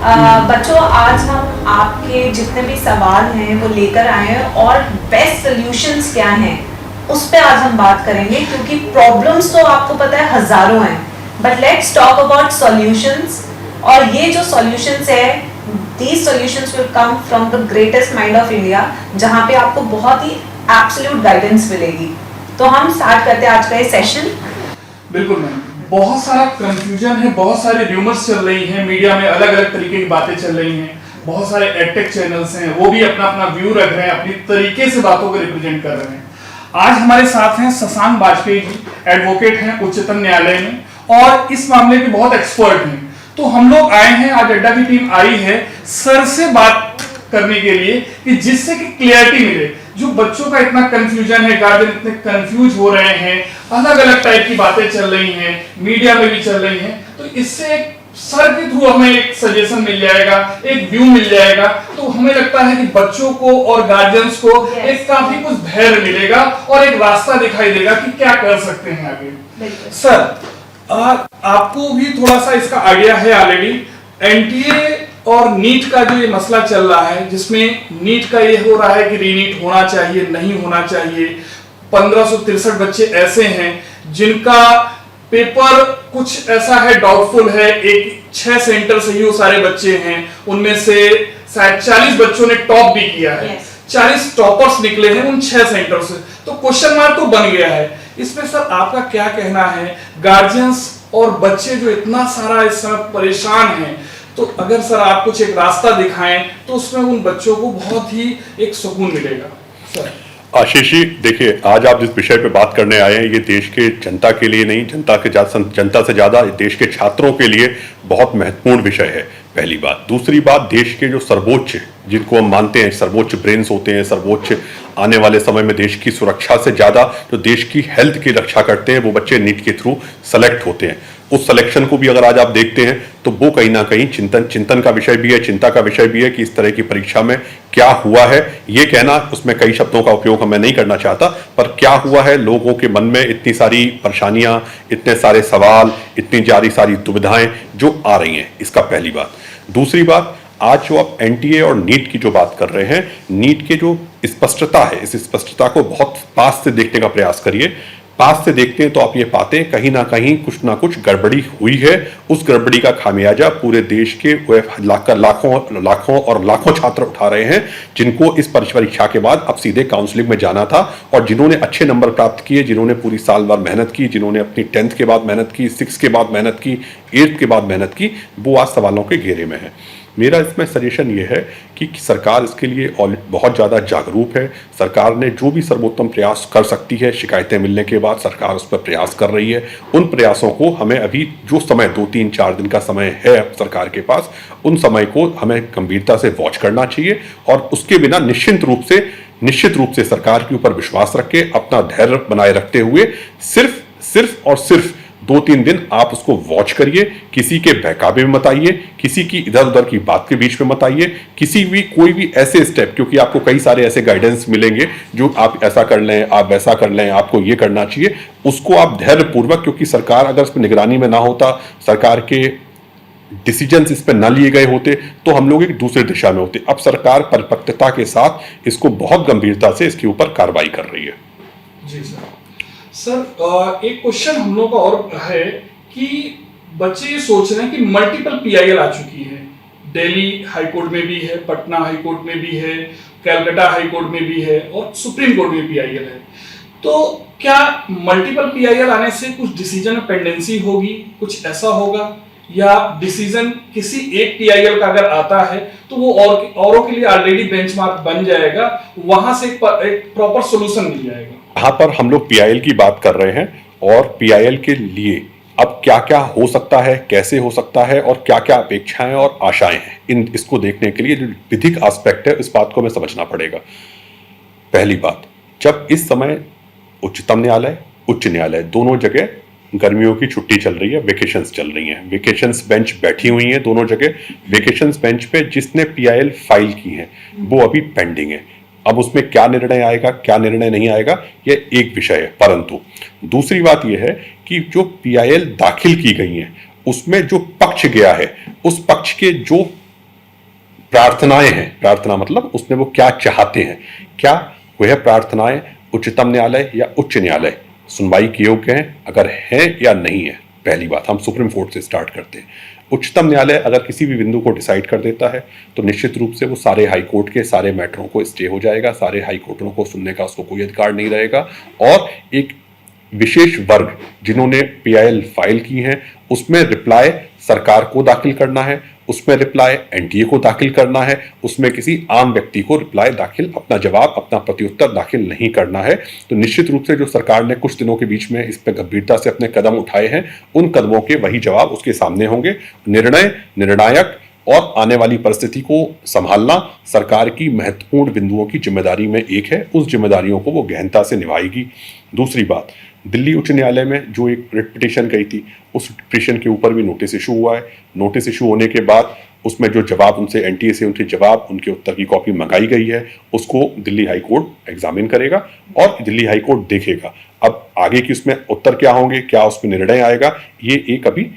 बच्चों, आज हम आपके जितने भी सवाल हैं वो लेकर आए हैं और बेस्ट सॉल्यूशंस क्या हैं उस पे आज हम बात करेंगे, क्योंकि प्रॉब्लम्स तो आपको पता है हजारों हैं, but let's talk about solutions. और ये जो सॉल्यूशंस है, these solutions will come from the greatest mind of India, जहाँ पे आपको बहुत ही एब्सोल्यूट गाइडेंस मिलेगी। तो हम स्टार्ट करते हैं आज का ये सेशन। बिल्कुल मैम, बहुत सारा कंफ्यूजन है, बहुत सारे र्यूमर्स चल रही हैं, मीडिया में अलग अलग तरीके की बातें चल रही हैं, बहुत सारे एडटेक चैनल्स हैं, वो भी अपना अपना व्यू रख रहे हैं, अपनी तरीके से बातों को रिप्रेजेंट कर रहे हैं। आज हमारे साथ हैं शशांक बाजपेयी जी, एडवोकेट हैं उच्चतम न्यायालय में और इस मामले के बहुत एक्सपर्ट हैं। तो हम लोग आए हैं, आज अड्डा की टीम आई है सर से बात करने के लिए कि जिससे कि क्लियरिटी मिले। जो बच्चों का इतना कंफ्यूजन है, गार्जियन इतने कंफ्यूज हो रहे हैं, अलग अलग टाइप की बातें चल रही हैं, मीडिया में भी चल रही हैं, तो इससे एक सर के थ्रू हमें एक सजेशन मिल जाएगा, एक व्यू मिल जाएगा। तो हमें लगता है कि बच्चों को और गार्जियंस को एक काफी कुछ धैर्य मिलेगा और एक रास्ता दिखाई देगा कि क्या कर सकते हैं आगे। सर, आपको भी थोड़ा सा इसका आइडिया है ऑलरेडी। एनटीए और नीट का जो ये मसला चल रहा है, जिसमें नीट का ये हो रहा है कि रीनीट होना चाहिए, नहीं होना चाहिए। 1563 बच्चे ऐसे हैं जिनका पेपर कुछ ऐसा है, डाउटफुल है। एक 6 सेंटर से ही वो सारे बच्चे हैं, उनमें से शायद 40 बच्चों ने टॉप भी किया है। 40 टॉपर्स निकले हैं उन 6 सेंटर से, तो क्वेश्चन मार्क तो बन गया है। इसमें सर आपका क्या कहना है? गार्जियंस और बच्चे जो इतना सारा इस समय परेशान हैं, तो अगर सर आप कुछ एक रास्ता दिखाएं तो उसमें उन बच्चों को बहुत ही एक सुकून मिलेगा। सर आशीष जी, देखिए, आज आप जिस विषय पे बात करने आए हैं, ये देश के जनता के लिए नहीं, जनता से ज्यादा देश के छात्रों के लिए बहुत महत्वपूर्ण विषय है। पहली बात। दूसरी बात, देश के जो सर्वोच्च, जिनको हम मानते हैं सर्वोच्च ब्रेन्स होते हैं, सर्वोच्च आने वाले समय में देश की सुरक्षा से ज्यादा जो देश की हेल्थ की रक्षा करते हैं, वो बच्चे नीट के थ्रू सेलेक्ट होते हैं। उस सिलेक्शन को भी अगर आज आप देखते हैं तो वो कहीं ना कहीं चिंतन का विषय भी है, चिंता का विषय भी है कि इस तरह की परीक्षा में क्या हुआ है। ये कहना, उसमें कई शब्दों का उपयोग मैं नहीं करना चाहता, पर क्या हुआ है, लोगों के मन में इतनी सारी परेशानियां, इतने सारे सवाल, इतनी सारी दुविधाएं जो आ रही हैं, इसका पहली बात। दूसरी बात, आज जो आप एनटीए और नीट की जो बात कर रहे हैं, नीट के जो स्पष्टता है, इस स्पष्टता को बहुत पास से देखने का प्रयास करिए। पास से देखते हैं तो आप ये पाते हैं कहीं ना कुछ गड़बड़ी हुई है। उस गड़बड़ी का खामियाजा पूरे देश के लाखों छात्र उठा रहे हैं, जिनको इस परीक्षा के बाद अब सीधे काउंसलिंग में जाना था, और जिन्होंने अच्छे नंबर प्राप्त किए, जिन्होंने पूरी साल भर मेहनत की, जिन्होंने अपनी 10th के बाद मेहनत की, 6th के बाद मेहनत की, 8th के बाद मेहनत की, वो आज सवालों के घेरे में है। मेरा इसमें सजेशन ये है कि सरकार इसके लिए बहुत ज़्यादा जागरूक है। सरकार ने जो भी सर्वोत्तम प्रयास कर सकती है, शिकायतें मिलने के बाद सरकार उस पर प्रयास कर रही है। उन प्रयासों को हमें अभी जो समय 2-3-4 दिन का समय है सरकार के पास, उन समय को हमें गंभीरता से वॉच करना चाहिए, और उसके बिना निश्चित रूप से सरकार के ऊपर विश्वास रख के, अपना धैर्य बनाए रखते हुए सिर्फ 2-3 दिन आप उसको वॉच करिए। किसी के बहकावे में मत आइए, किसी की इधर उधर की बात के बीच में मत आइए, कोई भी ऐसे स्टेप, क्योंकि आपको कई सारे ऐसे गाइडेंस मिलेंगे जो आप ऐसा कर लें, आप वैसा कर लें, आपको ये करना चाहिए, उसको आप धैर्यपूर्वक, क्योंकि सरकार अगर इस पर निगरानी में ना होता, सरकार के डिसीजंस इस पर ना लिए गए होते, तो हम लोग एक दूसरे दिशा में होते। अब सरकार परिपक्वता के साथ इसको बहुत गंभीरता से इसके ऊपर कार्रवाई कर रही है। जी सर, एक क्वेश्चन हम लोग का और है कि बच्चे ये सोच रहे हैं कि मल्टीपल पीआईएल आ चुकी है। दिल्ली हाई कोर्ट में भी है, पटना हाई कोर्ट में भी है, कलकत्ता हाई कोर्ट में भी है, और सुप्रीम कोर्ट में पीआईएल है। तो क्या मल्टीपल पीआईएल आने से कुछ डिसीजन में पेंडेंसी होगी, कुछ ऐसा होगा, या डिसीजन किसी एक पीआईएल का अगर आता है तो वो औरों के लिए ऑलरेडी बेंचमार्क बन जाएगा, वहां से एक प्रॉपर सोल्यूशन मिल जाएगा? यहाँ पर हम लोग पीआईएल की बात कर रहे हैं, और पीआईएल के लिए अब क्या क्या हो सकता है, कैसे हो सकता है, और क्या क्या अपेक्षाएं और आशाएं हैं, इसको देखने के लिए जो विधिक एस्पेक्ट है, इस बात को हमें समझना पड़ेगा। पहली बात, जब इस समय उच्चतम न्यायालय, उच्च न्यायालय दोनों जगह गर्मियों की छुट्टी चल रही है, वेकेशंस चल रही हैं, वेकेशंस बेंच बैठी हुई हैं दोनों जगह। वेकेशंस बेंच पे जिसने पीआईएल फाइल की है वो अभी पेंडिंग है। अब उसमें क्या निर्णय आएगा, क्या निर्णय नहीं आएगा, यह एक विषय है। परंतु दूसरी बात यह है कि जो पीआईएल दाखिल की गई है, उसमें जो पक्ष गया है, उस पक्ष के जो प्रार्थनाएं हैं, प्रार्थना मतलब उसमें वो क्या चाहते हैं, क्या वह प्रार्थनाएं उच्चतम न्यायालय या उच्च न्यायालय सुनवाई के योग्य हैं, अगर हैं या नहीं है। पहली बात हम सुप्रीम कोर्ट से स्टार्ट करते हैं। उच्चतम न्यायालय अगर किसी भी बिंदु को डिसाइड कर देता है तो निश्चित रूप से वो सारे हाई कोर्ट के सारे मैटरों को स्टे हो जाएगा, सारे हाई कोर्टों को सुनने का उसको कोई अधिकार नहीं रहेगा, और एक विशेष वर्ग जिन्होंने पीआईएल फाइल की हैं उसमें रिप्लाई सरकार को दाखिल करना है, उसमें रिप्लाई एनटीए को दाखिल करना है, उसमें किसी आम व्यक्ति को रिप्लाई दाखिल, अपना जवाब, अपना प्रत्युत्तर दाखिल नहीं करना है। तो निश्चित रूप से जो सरकार ने कुछ दिनों के बीच में इस पर गंभीरता से अपने कदम उठाए हैं, उन कदमों के वही जवाब उसके सामने होंगे। निर्णय निर्णायक और आने वाली परिस्थिति को संभालना सरकार की महत्वपूर्ण बिंदुओं की जिम्मेदारी में एक है, उस जिम्मेदारियों को वो गहनता से निभाएगी। दूसरी बात, दिल्ली उच्च न्यायालय में जो एक रिट पिटीशन गई थी, उस पिटीशन के ऊपर भी नोटिस इशू हुआ है। नोटिस इशू होने के बाद उसमें जो जवाब उनसे एनटीए से उनके जवाब, उनके उत्तर की कॉपी मंगाई गई है, उसको दिल्ली हाई कोर्ट एग्जामिन करेगा और दिल्ली हाई कोर्ट देखेगा। अब आगे की उसमें उत्तर क्या होंगे, क्या उसमें निर्णय आएगा, ये एक अभी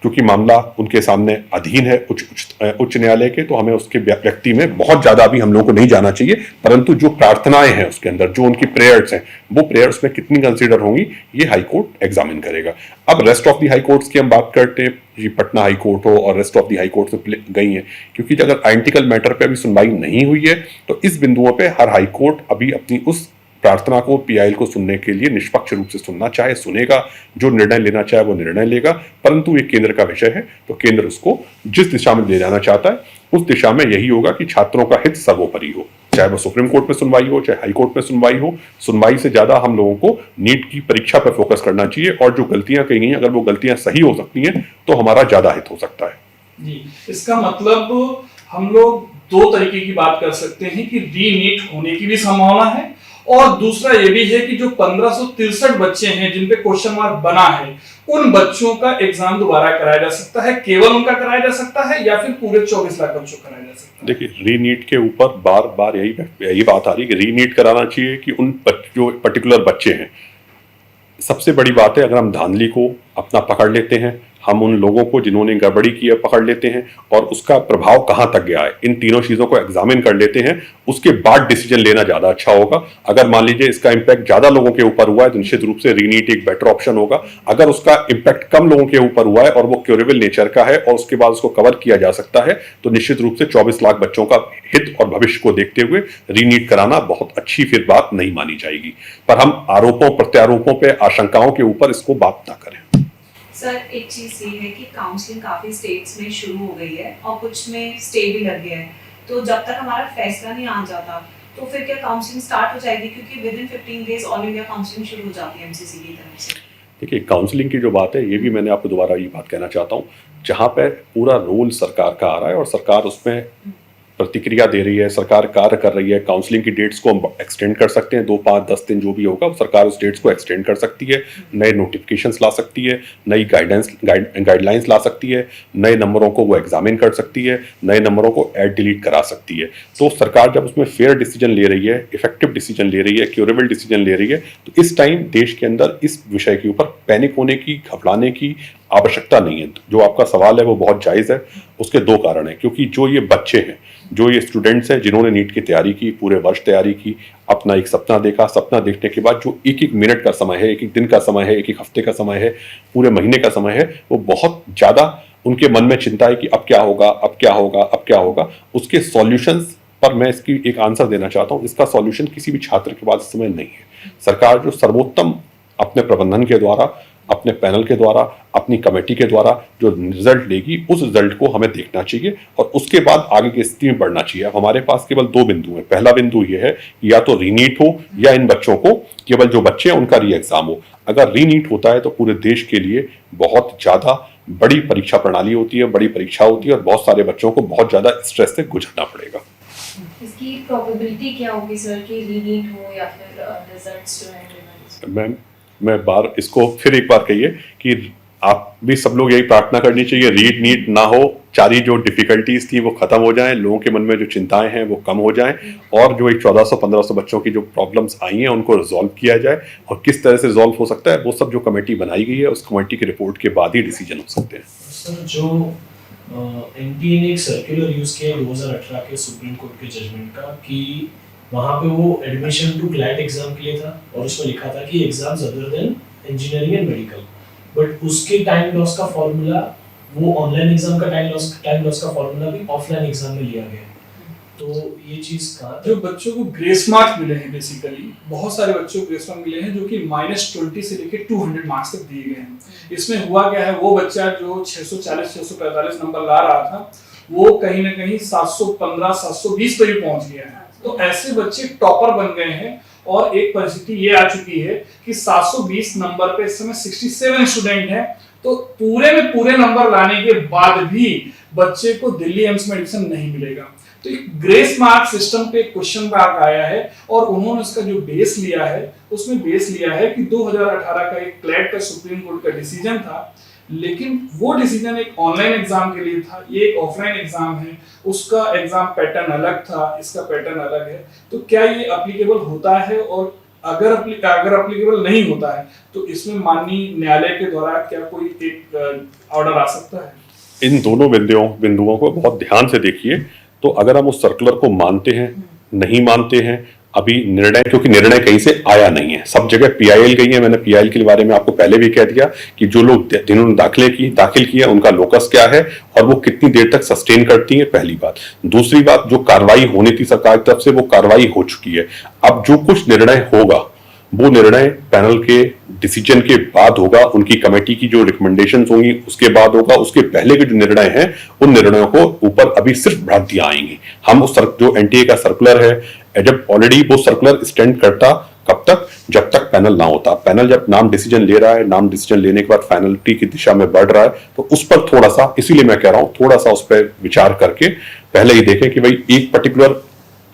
क्योंकि मामला उनके सामने अधीन है उच्च न्यायालय के, तो हमें उसके व्यक्ति में बहुत ज्यादा अभी हम लोगों को नहीं जाना चाहिए। परंतु जो प्रार्थनाएं हैं उसके अंदर, जो उनकी प्रेयर्स हैं, वो प्रेयर्स में कितनी कंसीडर होंगी, ये हाई कोर्ट एग्जामिन करेगा। अब rest of the high courts की हम बात करते हैं, ये पटना हाई कोर्ट हो और rest of the high court में गई हैं, क्योंकि अगर आइडेंटिकल मैटर पे अभी सुनवाई नहीं हुई है तो इस बिंदुओं पे हर हाई कोर्ट अभी अपनी उस प्रार्थना को, पीआईएल को सुनने के लिए निष्पक्ष रूप से सुनना चाहे सुनेगा, जो निर्णय लेना चाहे वो निर्णय लेगा। परंतु ये केंद्र का विषय है, तो केंद्र उसको जिस दिशा में ले जाना चाहता है उस दिशा में यही होगा कि छात्रों का हित सर्वोपरि हो, चाहे वो सुप्रीम कोर्ट में सुनवाई हो, चाहे हाई कोर्ट में सुनवाई हो। सुनवाई से ज्यादा हम लोगों को नीट की परीक्षा पर फोकस करना चाहिए, और जो गलतियां कही गई, अगर वो गलतियां सही हो सकती हैं तो हमारा ज्यादा हित हो सकता है। जी, इसका मतलब हम लोग दो तरीके की बात कर सकते हैं कि रीनीट होने की भी संभावना है, और दूसरा ये भी है कि जो 1563 बच्चे हैं जिन पे क्वेश्चन मार्क बना है, उन बच्चों का एग्जाम दोबारा कराया जा सकता है, केवल उनका कराया जा सकता है, या फिर पूरे 24 लाख बच्चों का कराया जा सकता है। देखिए, रीनीट के ऊपर बार बार यही बात आ रही है कि रीनीट कराना चाहिए कि उन जो पर्टिकुलर बच्चे हैं। सबसे बड़ी बात है, अगर हम धांधली को अपना पकड़ लेते हैं, हम उन लोगों को जिन्होंने गड़बड़ी की है पकड़ लेते हैं, और उसका प्रभाव कहाँ तक गया है, इन तीनों चीज़ों को एग्जामिन कर लेते हैं, उसके बाद डिसीजन लेना ज़्यादा अच्छा होगा। अगर मान लीजिए इसका इम्पैक्ट ज़्यादा लोगों के ऊपर हुआ है तो निश्चित रूप से रीनीट एक बेटर ऑप्शन होगा। अगर उसका इम्पैक्ट कम लोगों के ऊपर हुआ है और वो क्योरेबल नेचर का है और उसके बाद उसको कवर किया जा सकता है, तो निश्चित रूप से 24 लाख बच्चों का हित और भविष्य को देखते हुए रीनीट कराना बहुत अच्छी फिर बात नहीं मानी जाएगी। पर हम आरोपों प्रत्यारोपों पर, आशंकाओं के ऊपर इसको बात ना करें। सर, एक चीज ये है कि काउंसलिंग काफी स्टेट्स में शुरू हो गई है और कुछ में स्टे भी लग गया है, तो जब तक हमारा फैसला नहीं आ जाता तो फिर क्या काउंसलिंग स्टार्ट हो जाएगी, क्योंकि with in 15 days all India counselling शुरू हो जाती है एमसीसी की तरफ से। देखिए, काउंसलिंग की जो बात है, ये भी मैंने आपको दोबारा ये बात कहना चाहता हूँ, जहाँ पर पूरा रोल सरकार का आ रहा है और सरकार उसमें प्रतिक्रिया दे रही है, सरकार कार्य कर रही है। काउंसलिंग की डेट्स को हम एक्सटेंड कर सकते हैं, 2, 5, 10 दिन जो भी होगा, सरकार उस डेट्स को एक्सटेंड कर सकती है, नए नोटिफिकेशंस ला सकती है, नई गाइडलाइंस ला सकती है, नए नंबरों को वो एग्जामिन कर सकती है, नए नंबरों को ऐड डिलीट करा सकती है। तो सरकार जब उसमें फेयर डिसीजन ले रही है, इफेक्टिव डिसीजन ले रही है, क्योरेबल डिसीजन ले रही है, तो इस टाइम देश के अंदर इस विषय के ऊपर पैनिक होने की, घबराने की आवश्यकता नहीं है। जो आपका सवाल है वो बहुत जायज़ है। उसके 2 कारण हैं, क्योंकि जो ये बच्चे हैं, जो ये स्टूडेंट्स हैं जिन्होंने नीट की तैयारी की, पूरे वर्ष तैयारी की, अपना एक सपना देखा, सपना देखने के बाद जो एक एक मिनट का समय है, एक एक दिन का समय है, एक एक हफ्ते का समय है, पूरे महीने का समय है, वो बहुत ज़्यादा उनके मन में चिंता है कि अब क्या होगा, अब क्या होगा, अब क्या होगा। उसके सॉल्यूशंस पर मैं इसकी एक आंसर देना चाहता हूँ। इसका सॉल्यूशन किसी भी छात्र के पास इस समय नहीं है। सरकार जो सर्वोत्तम अपने प्रबंधन के द्वारा, अपने पैनल के द्वारा, अपनी कमेटी के द्वारा जो रिजल्ट लेगी, उस रिजल्ट को हमें देखना चाहिए और उसके बाद आगे की स्थिति में बढ़ना चाहिए। अब हमारे पास केवल 2 बिंदु हैं। पहला बिंदु ये है कि या तो रीनीट हो या इन बच्चों को, केवल जो बच्चे हैं उनका री एग्जाम हो। अगर रीनीट होता है तो पूरे देश के लिए बहुत ज़्यादा बड़ी परीक्षा प्रणाली होती है, बड़ी परीक्षा होती है और बहुत सारे बच्चों को बहुत ज़्यादा स्ट्रेस से गुजरना पड़ेगा। इसकी प्रोबेबिलिटी क्या होगी सर कि रीनीट हो या फिर रिजल्ट्स जो है? मैं इसको फिर एक बार कहिए कि आप भी सब लोग यही प्रार्थना करनी चाहिए, रीड नीट ना हो, सारी जो डिफिकल्टीज थी वो खत्म हो जाएं, लोगों के मन में जो चिंताएं हैं वो कम हो जाएं, और जो एक 1400-1500 बच्चों की जो प्रॉब्लम्स आई हैं उनको रिजॉल्व किया जाए। और किस तरह से रिजॉल्व हो सकता है वो सब जो कमेटी बनाई गई है उस कमेटी की रिपोर्ट के बाद ही डिसीजन हो सकते हैं। सर, जो एनटीए ने एक सर्कुलर यूज किया 2018 के सुप्रीम कोर्ट के जजमेंट का कि वहाँ पे वो एडमिशन टू क्लैट एग्जाम के लिए था और उसमें लिखा था कि exams other than engineering and medical, but उसके टाइम लॉस का फॉर्मूला, वो ऑनलाइन एग्जाम का टाइम लॉस का फॉर्मूला भी ऑफलाइन एग्जाम में लिया गया। तो ये चीज कहाँ जो बच्चों को ग्रेस मार्क्स मिले हैं, बेसिकली बहुत सारे बच्चों को ग्रेस मार्क्स मिले हैं जो कि -20 से लेके 200 मार्क्स तक दिए गए हैं। इसमें हुआ क्या है, वो बच्चा जो 640-645 नंबर ला रहा था वो कहीं ना कहीं 715-720 पे भी पहुंच गया है। तो ऐसे बच्चे टॉपर बन गए हैं और एक परिस्थिति ये आ चुकी है कि 720 नंबर पे इस समय 67 स्टूडेंट हैं, तो पूरे में पूरे नंबर लाने के बाद भी बच्चे को दिल्ली एम्स में एडमिशन नहीं मिलेगा। तो एक ग्रेस मार्क सिस्टम पे क्वेश्चन मार्क आया है और उन्होंने उसका जो बेस लिया है उसमें बेस लिया है कि 2018 का एक क्लैट का सुप्रीम कोर्ट का डिसीजन था, लेकिन वो डिसीजन एक ऑनलाइन एग्जाम के लिए था, ये एक ऑफलाइन एग्जाम है, उसका एग्जाम पैटर्न अलग था, इसका पैटर्न अलग है। तो क्या ये एप्लीकेबल होता है, और अगर एप्लीकेबल नहीं होता है तो इसमें माननीय न्यायालय के द्वारा क्या कोई एक ऑर्डर आ सकता है? इन दोनों बिंदुओं को बहुत ध्यान से देखिए। तो अगर हम उस सर्कुलर को मानते हैं, नहीं मानते हैं, अभी निर्णय, क्योंकि निर्णय कहीं से आया नहीं है, सब जगह पीआईएल गई है। मैंने पीआईएल के बारे में आपको पहले भी कह दिया कि जो लोग जिन्होंने दाखिल किया उनका लोकस क्या है और वो कितनी देर तक सस्टेन करती है, पहली बात। दूसरी बात, जो कार्रवाई होनी थी सरकार की तरफ से वो कार्रवाई हो चुकी है। अब जो कुछ निर्णय होगा वो निर्णय पैनल के डिसीजन के बाद होगा, उनकी कमेटी की जो रिकमेंडेशंस होंगी उसके बाद होगा। उसके पहले के जो निर्णय हैं उन निर्णयों को ऊपर अभी सिर्फ भ्रांतियां आएंगी। हम उस जो एनटीए का सर्कुलर है, जब ऑलरेडी वो सर्कुलर स्टैंड करता कब तक, जब तक पैनल ना होता। पैनल जब नाम डिसीजन ले रहा है, नाम डिसीजन लेने के बाद फाइनलिटी की दिशा में बढ़ रहा है, तो उस पर थोड़ा सा, इसीलिए मैं कह रहा हूं, थोड़ा सा उस पर विचार करके पहले ही देखें कि भाई एक पर्टिकुलर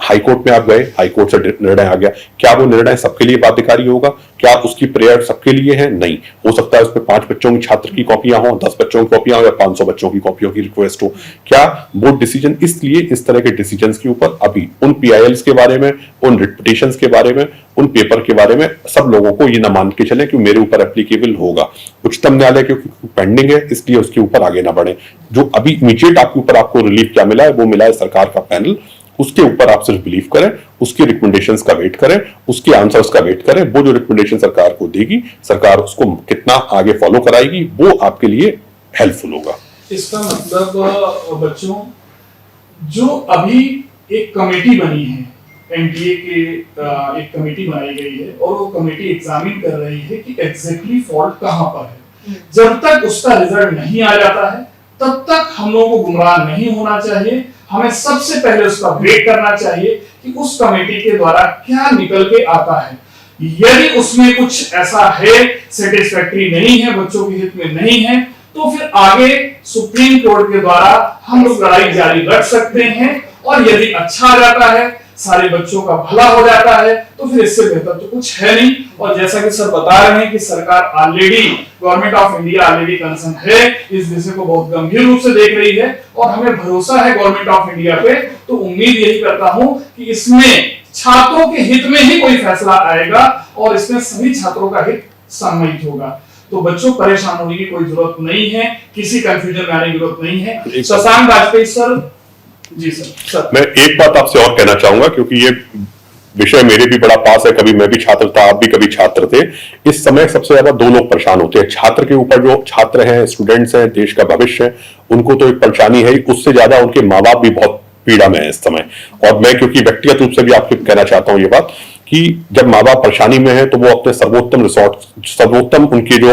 हाईकोर्ट में आप गए, हाईकोर्ट से निर्णय आ गया, क्या वो निर्णय सबके लिए बाध्यकारी होगा? क्या उसकी प्रेयर सबके लिए है? नहीं हो सकता है उसमें 5 बच्चों की छात्र की कॉपियां हो, 10 बच्चों की कॉपियां हो, या 500 बच्चों की कॉपियों की रिक्वेस्ट हो। क्या बोर्ड डिसीजन, इसलिए इस तरह के डिसीजंस के ऊपर अभी उन पीआईएल्स के बारे में, उन रिपिटेशंस के बारे में, उन पेपर के बारे में सब लोगों को ये ना मान के चले कि मेरे ऊपर एप्लीकेबल होगा। उच्चतम न्यायालय क्योंकि पेंडिंग है इसलिए उसके ऊपर आगे ना बढ़े। जो अभी इमीडिएट आपके ऊपर आपको रिलीफ क्या मिला है, वो मिला है सरकार का पैनल, उसके ऊपर आप सिर्फ बिलीव करें, उसकी रिकमेंडेशंस का वेट करें, उसके आंसर्स का वेट करें। वो जो रिकमेंडेशन सरकार को देगी, सरकार उसको कितना आगे फॉलो कराएगी, वो आपके लिए हेल्पफुल होगा। इसका मतलब बच्चों, जो अभी एक कमेटी बनी है, एनटीए के एक कमेटी बनाई गई है और वो कमेटी एग्जामिन कर रही है कि एग्जैक्टली फॉल्ट कहां पर है। जब तक उसका रिजल्ट नहीं आ जाता है तब तक हम लोगों को गुमराह नहीं होना चाहिए। हमें सबसे पहले उसका वेट करना चाहिए कि उस कमेटी के द्वारा क्या निकल के आता है। यदि उसमें कुछ ऐसा है सेटिस्फैक्टरी नहीं है, बच्चों के हित में नहीं है, तो फिर आगे सुप्रीम कोर्ट के द्वारा हम लोग लड़ाई जारी रख सकते हैं। और यदि अच्छा आ जाता है, सारे बच्चों का भला हो जाता है, तो फिर इससे बेहतर तो कुछ है नहीं। और जैसा कि सर बता रहे हैं कि सरकार already, government of India already concern है, इस विषय को बहुत गंभीर रूप से देख रही है और हमें भरोसा है गवर्नमेंट ऑफ इंडिया पे। तो उम्मीद यही करता हूं कि इसमें छात्रों के हित में ही कोई फैसला आएगा और इसमें सभी छात्रों का हित सम्मिलित होगा। तो बच्चों परेशान होने की कोई जरूरत नहीं है, किसी कंफ्यूजन में आने की जरूरत नहीं है। शशांक वाजपेयी सर। जी सर। मैं एक बात आपसे और कहना चाहूंगा, क्योंकि ये विषय मेरे भी बड़ा पास है, कभी मैं भी छात्र था, आप भी कभी छात्र थे। इस समय सबसे ज्यादा 2 लोग परेशान होते हैं। छात्र के ऊपर, जो छात्र हैं, स्टूडेंट्स हैं, देश का भविष्य है, उनको तो एक परेशानी है, उससे ज्यादा उनके माँ बाप भी बहुत पीड़ा में है इस समय। और मैं क्योंकि व्यक्तिगत रूप से भी आपको कहना चाहता हूं ये बात कि जब माँ बाप परेशानी में है तो वो अपने सर्वोत्तम उनके जो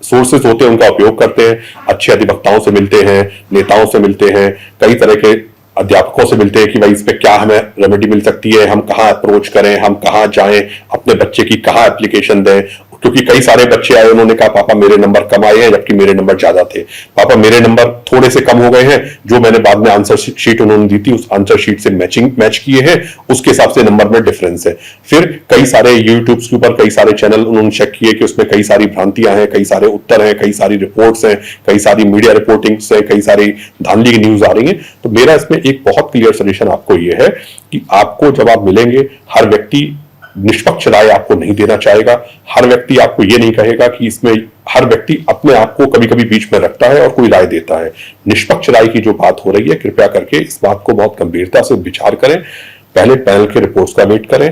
सोर्सेज होते हैं उनका उपयोग करते हैं। अच्छे अधिवक्ताओं से मिलते हैं, नेताओं से मिलते हैं, कई तरह के अध्यापकों से मिलते हैं कि भाई इस पे क्या हमें रेमेडी मिल सकती है, हम कहाँ अप्रोच करें, हम कहाँ जाएं, अपने बच्चे की कहाँ एप्लीकेशन दें। क्योंकि कई सारे बच्चे आए, उन्होंने कहा पापा मेरे नंबर कम आए हैं जबकि मेरे नंबर ज्यादा थे, पापा मेरे नंबर थोड़े से कम हो गए हैं, जो मैंने बाद में आंसर शीट उन्होंने दी थी उस आंसर शीट से मैच किए हैं, उसके हिसाब से नंबर में डिफरेंस है। फिर कई सारे यूट्यूब के ऊपर कई सारे चैनल उन्होंने चेक किए कि उसमें कई सारी भ्रांतियां हैं, कई सारे उत्तर हैं, कई सारी रिपोर्ट्स हैं, कई सारी मीडिया रिपोर्टिंग्स है, कई सारी धांधली की न्यूज आ रही है। तो मेरा इसमें एक बहुत क्लियर सजेशन आपको ये है कि आपको जब आप मिलेंगे, हर व्यक्ति निष्पक्ष राय आपको नहीं देना चाहेगा, हर व्यक्ति आपको ये नहीं कहेगा कि इसमें हर व्यक्ति अपने आप को कभी कभी बीच में रखता है और कोई राय देता है। निष्पक्ष राय की जो बात हो रही है, कृपया करके इस बात को बहुत गंभीरता से विचार करें। पहले पैनल के रिपोर्ट्स का वेट करें।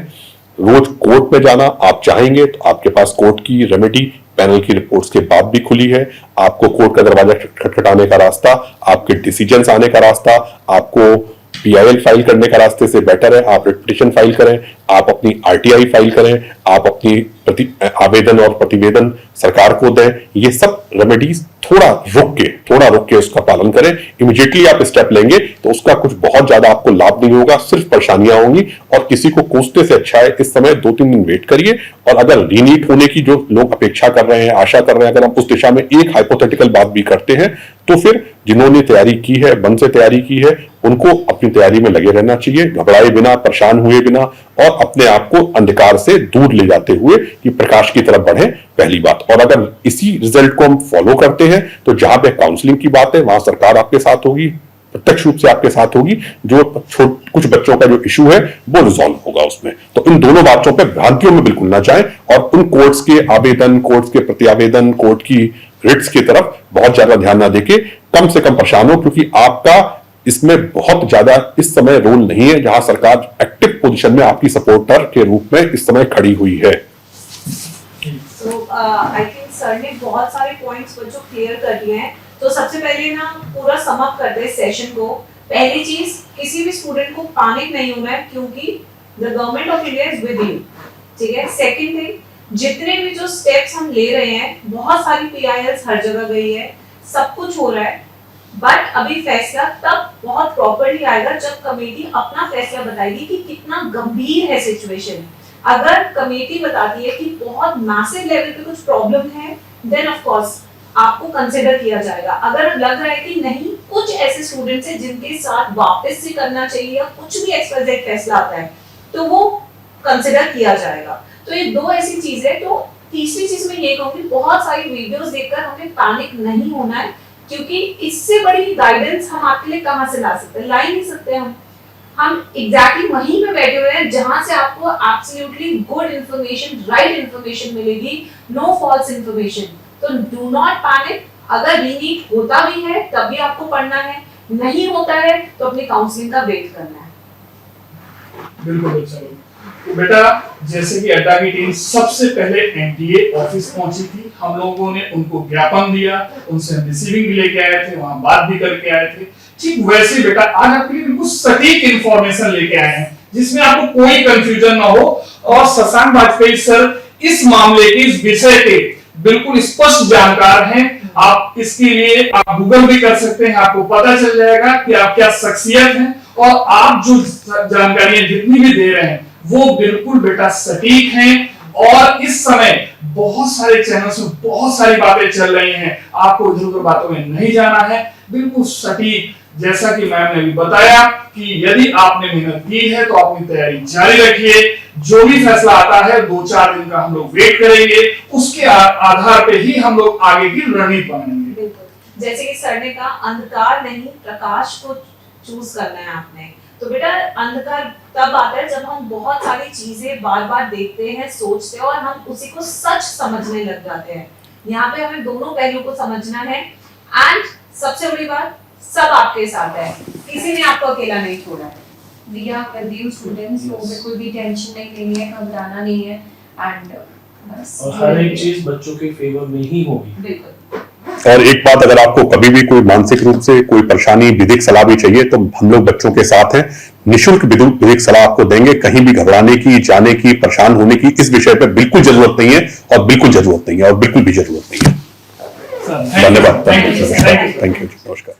रोज कोर्ट में जाना आप चाहेंगे तो आपके पास कोर्ट की रेमेडी पैनल की रिपोर्ट्स के बाद भी खुली है। आपको कोर्ट का दरवाजा खटखटाने का रास्ता, आपके डिसीजंस आने का रास्ता, आपको PIL फाइल करने का रास्ते से बेटर है आप रिट पिटीशन फाइल करें, आप अपनी RTI फाइल करें, आप अपनी आवेदन और प्रतिवेदन सरकार को दें। ये सब रेमेडीज थोड़ा रुक के उसका पालन करें। इमीडिएटली आप स्टेप लेंगे तो उसका कुछ बहुत ज्यादा आपको लाभ नहीं होगा, सिर्फ परेशानियां होंगी। और किसी को कोसने से अच्छा है इस समय 2-3 दिन वेट करिए। और अगर रीनीट होने की जो लोग अपेक्षा कर रहे हैं, आशा कर रहे हैं, अगर हम उस दिशा में एक हाइपोथेटिकल बात भी करते हैं तो फिर जिन्होंने तैयारी की है, मन से तैयारी की है, उनको अपनी तैयारी में लगे रहना चाहिए, घबराए बिना, परेशान हुए बिना, और अपने आप को अंधकार से दूर ले जाते हुए कि प्रकाश की तरफ बढ़े, पहली बात। और अगर इसी रिजल्ट को हम फॉलो करते हैं तो जहां पे काउंसलिंग की बात है वहां सरकार आपके साथ होगी, प्रत्यक्ष रूप से आपके साथ होगी। जो कुछ बच्चों का जो इशू है वो रिजॉल्व होगा उसमें। तो इन दोनों बातों पे भ्रांतियों में बिल्कुल ना जाएं और उन कोर्ट्स के आवेदन, कोर्ट्स के प्रत्यावेदन, कोर्ट की रिट्स की तरफ बहुत ज्यादा ध्यान ना देके कम से कम परेशान हो, क्योंकि आपका इसमें बहुत ज्यादा इस समय रोल नहीं है, जहां सरकार एक्टिव पोजीशन में आपकी सपोर्टर के रूप में इस समय खड़ी हुई है। आई थिंक सर ने बहुत सारे पॉइंट्स बच्चों क्लियर कर दिए हैं। तो सबसे पहले ना पूरा सम अप करते हैं सेशन को। पहली चीज, किसी भी स्टूडेंट को पैनिक नहीं होना है क्योंकि the government of India is with you, ठीक है। सेकंड थिंग, जितने भी जो स्टेप्स हम ले रहे हैं, बहुत सारी PILs हर जगह गई है, सब कुछ हो रहा है, बट अभी फैसला तब बहुत प्रॉपर्ली आएगा जब कमेटी अपना फैसला बताएगी कि कितना गंभीर है सिचुएशन। अगर कमेटी बताती है कि बहुत मैसिव लेवल पे कुछ प्रॉब्लम है, देन ऑफ कोर्स आपको कंसिडर किया जाएगा। अगर लग रहा है कि नहीं, कुछ ऐसे स्टूडेंट्स हैं जिनके साथ वापस से करना चाहिए या कुछ भी एक्सपेक्टेड फैसला आता है, तो वो कंसिडर किया जाएगा। तो ये दो ऐसी चीजें। तो तीसरी चीज मैं ये कहूंगी, बहुत सारी वीडियोस देखकर हमें पैनिक नहीं होना है, क्योंकि इससे बड़ी गाइडेंस हम आपके लिए कहां से ला सकते हैं? ला ही नहीं सकते। हम एग्जैक्टली वहीं पे बैठे हुए हैं जहां से आपको absolutely good information, right information मिलेगी, नो फॉल्स इंफॉर्मेशन। तो डू नॉट पैनिक। अगर रीनीट होता भी है तब भी आपको पढ़ना है, नहीं होता है तो अपनी काउंसलिंग का वेट करना है। बिल्कुल अच्छा बेटा, जैसे कि अड्डा की टीम सबसे पहले NTA ऑफिस पहुंची थी, हम लोगों ने उनको ज्ञापन दिया, उनसे रिसीविंग भी लेके आए थे, वहां बात भी करके आए थे। ठीक वैसे बेटा आज आपके लिए बिल्कुल सटीक इंफॉर्मेशन लेके आए हैं जिसमें आपको कोई कंफ्यूजन ना हो। और शशांक वाजपेयी सर इस मामले के, इस विषय के बिल्कुल स्पष्ट जानकार हैं। आप इसके लिए आप गूगल भी कर सकते हैं, आपको पता चल जाएगा कि आप क्या शख्सियत हैं। और आप जो जानकारियां जितनी भी दे रहे हैं वो बिल्कुल बेटा सटीक हैं। और इस समय बहुत सारे चैनल्स में बहुत सारी बातें चल रही हैं, आपको इधर उधर बातों में नहीं जाना है, बिल्कुल सटीक। जैसा कि मैम ने भी बताया कि यदि आपने मेहनत की है तो अपनी तैयारी जारी रखिए। जो भी फैसला आता है 2-4 दिन का हम लोग वेट करेंगे, उसके आधार पे ही हम लोग आगे की रणनीति बनाएंगे। बिल्कुल, जैसे कि सर ने कहा, अंधकार नहीं प्रकाश को चूज करना है आपने। तो बेटा अंधकार तब आता है जब हम बहुत सारी चीजें बार बार देखते हैं, सोचते हैं और हम उसी को सच समझने लग जाते हैं। यहाँ पे हमें दोनों पहलू को समझना है। एंड सबसे बड़ी बात, सब आपके साथ है, किसी ने आपको अकेला नहीं छोड़ा है। We are with you students, तो बिल्कुल भी टेंशन नहीं लेनी है, घबराना नहीं है। एंड बस और हर एक चीज बच्चों के फेवर में ही होगी। बिल्कुल। और एक बात, अगर आपको कभी भी कोई मानसिक रूप से कोई परेशानी, विधिक सलाह भी चाहिए तो हम लोग बच्चों के साथ हैं। निःशुल्क विधिक सलाह आपको देंगे। कहीं भी घबराने की, जाने की, परेशान होने की इस विषय पर बिल्कुल जरूरत नहीं है, और बिल्कुल जरूरत नहीं है, और बिल्कुल भी जरूरत नहीं है। धन्यवाद। Thank you. Thank you. नमस्कार।